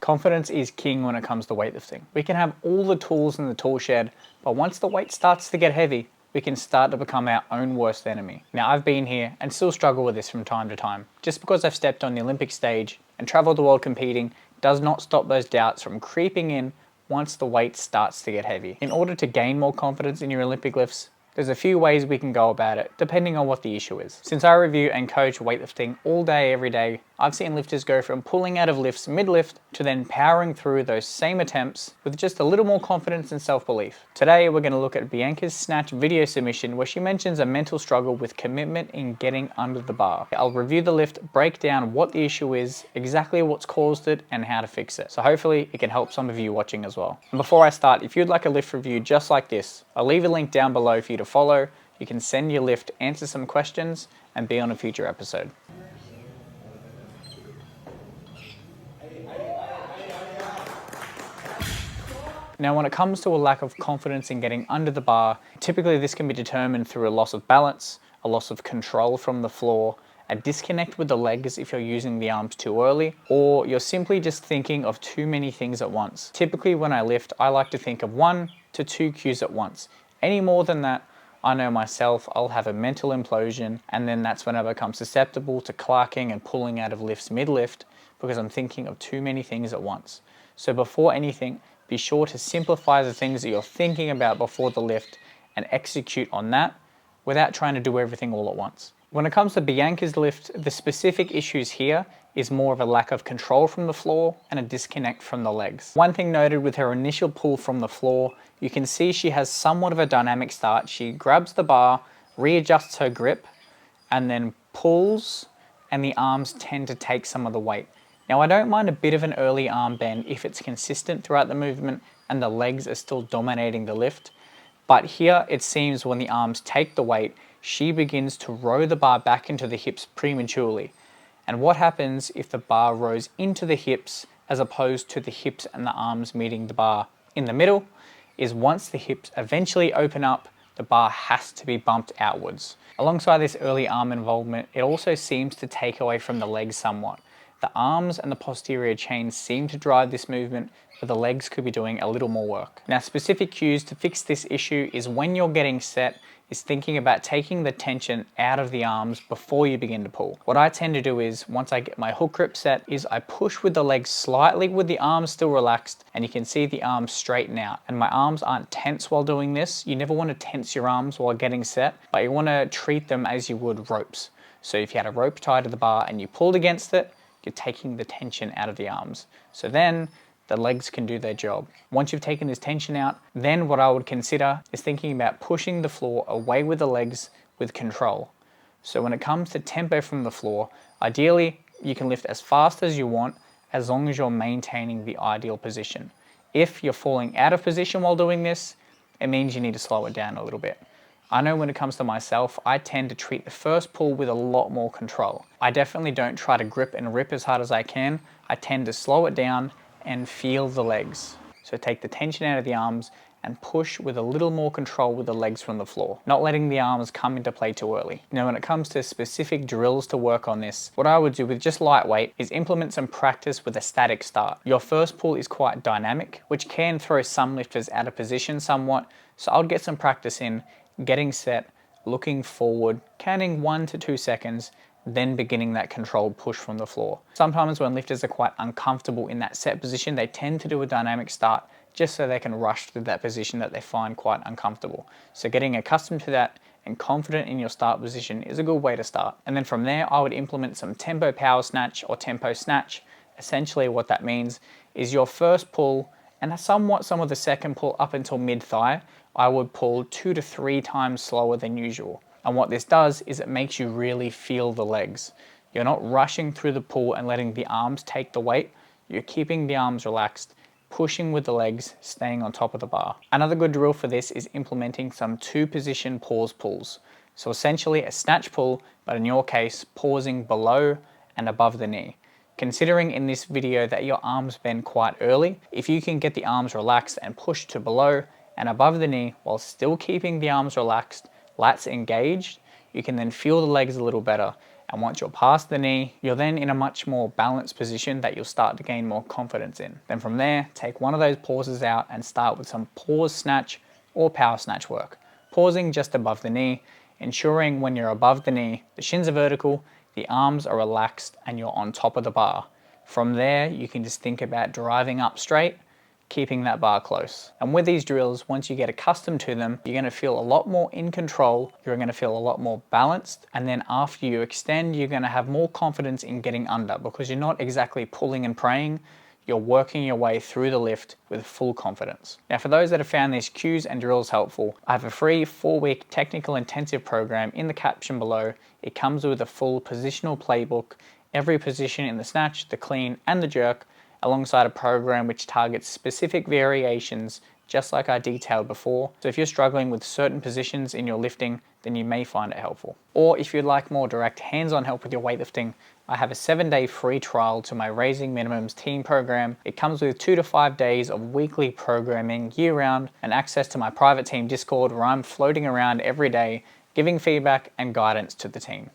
Confidence is king when it comes to weightlifting. We can have all the tools in the tool shed, but once the weight starts to get heavy, we can start to become our own worst enemy. Now, I've been here and still struggle with this from time to time. Just because I've stepped on the Olympic stage and traveled the world competing does not stop those doubts from creeping in once the weight starts to get heavy. In order to gain more confidence in your Olympic lifts, there's a few ways we can go about it, depending on what the issue is. Since I review and coach weightlifting all day, every day, I've seen lifters go from pulling out of lifts mid-lift to then powering through those same attempts with just a little more confidence and self-belief. Today, we're going to look at Bianca's Snatch video submission where she mentions a mental struggle with commitment in getting under the bar. I'll review the lift, break down what the issue is, exactly what's caused it, and how to fix it. So hopefully it can help some of you watching as well. And before I start, if you'd like a lift review just like this, I'll leave a link down below for you to follow. You can send your lift, answer some questions, and be on a future episode. Now, when it comes to a lack of confidence in getting under the bar, typically this can be determined through a loss of balance, a loss of control from the floor, a disconnect with the legs if you're using the arms too early, or you're simply just thinking of too many things at once. Typically when I lift, I like to think of 1 to 2 cues at once. Any more than that, I know myself, I'll have a mental implosion, and then that's when I become susceptible to clarking and pulling out of lifts mid-lift because I'm thinking of too many things at once. So before anything, be sure to simplify the things that you're thinking about before the lift and execute on that without trying to do everything all at once. When it comes to Bianca's lift, the specific issues here is more of a lack of control from the floor and a disconnect from the legs. One thing noted with her initial pull from the floor, you can see she has somewhat of a dynamic start. She grabs the bar, readjusts her grip, and then pulls, and the arms tend to take some of the weight. Now, I don't mind a bit of an early arm bend if it's consistent throughout the movement and the legs are still dominating the lift. But here it seems when the arms take the weight, she begins to row the bar back into the hips prematurely. And what happens if the bar rows into the hips as opposed to the hips and the arms meeting the bar in the middle is once the hips eventually open up, the bar has to be bumped outwards. Alongside this early arm involvement, it also seems to take away from the legs somewhat. The arms and the posterior chains seem to drive this movement, but the legs could be doing a little more work. Now, specific cues to fix this issue is when you're getting set, is thinking about taking the tension out of the arms before you begin to pull. What I tend to do is, once I get my hook grip set, is I push with the legs slightly with the arms still relaxed, and you can see the arms straighten out. And my arms aren't tense while doing this. You never want to tense your arms while getting set, but you want to treat them as you would ropes. So if you had a rope tied to the bar and you pulled against it, you're taking the tension out of the arms. So then the legs can do their job. Once you've taken this tension out, then what I would consider is thinking about pushing the floor away with the legs with control. So when it comes to tempo from the floor, ideally you can lift as fast as you want as long as you're maintaining the ideal position. If you're falling out of position while doing this, it means you need to slow it down a little bit. I know when it comes to myself, I tend to treat the first pull with a lot more control. I definitely don't try to grip and rip as hard as I can. I tend to slow it down and feel the legs. So take the tension out of the arms and push with a little more control with the legs from the floor, not letting the arms come into play too early. Now, when it comes to specific drills to work on this, what I would do with just lightweight is implement some practice with a static start. Your first pull is quite dynamic, which can throw some lifters out of position somewhat. So I would get some practice in getting set, looking forward, counting 1 to 2 seconds, then beginning that controlled push from the floor. Sometimes when lifters are quite uncomfortable in that set position, they tend to do a dynamic start just so they can rush through that position that they find quite uncomfortable. So getting accustomed to that and confident in your start position is a good way to start. And then from there, I would implement some tempo power snatch or tempo snatch. Essentially what that means is your first pull and somewhat some of the second pull up until mid-thigh, I would pull 2 to 3 times slower than usual. And what this does is it makes you really feel the legs. You're not rushing through the pull and letting the arms take the weight. You're keeping the arms relaxed, pushing with the legs, staying on top of the bar. Another good drill for this is implementing some 2-position pause pulls. So essentially a snatch pull, but in your case, pausing below and above the knee. Considering in this video that your arms bend quite early, if you can get the arms relaxed and push to below and above the knee while still keeping the arms relaxed, lats engaged, you can then feel the legs a little better And once you're past the knee, you're then in a much more balanced position that you'll start to gain more confidence in. Then from there, take one of those pauses out and start with some pause snatch or power snatch work. Pausing just above the knee, ensuring when you're above the knee, the shins are vertical, the arms are relaxed, and you're on top of the bar. From there, you can just think about driving up straight, keeping that bar close. And with these drills, once you get accustomed to them, you're gonna feel a lot more in control, you're gonna feel a lot more balanced, and then after you extend, you're gonna have more confidence in getting under because you're not exactly pulling and praying, you're working your way through the lift with full confidence. Now, for those that have found these cues and drills helpful, I have a free 4-week technical intensive program in the caption below. It comes with a full positional playbook, every position in the snatch, the clean, and the jerk, alongside a program which targets specific variations just like I detailed before. So if you're struggling with certain positions in your lifting, then you may find it helpful. Or if you'd like more direct hands-on help with your weightlifting, I have a 7-day free trial to my Raising Minimums team program. It comes with 2 to 5 days of weekly programming year-round and access to my private team Discord where I'm floating around every day, giving feedback and guidance to the team.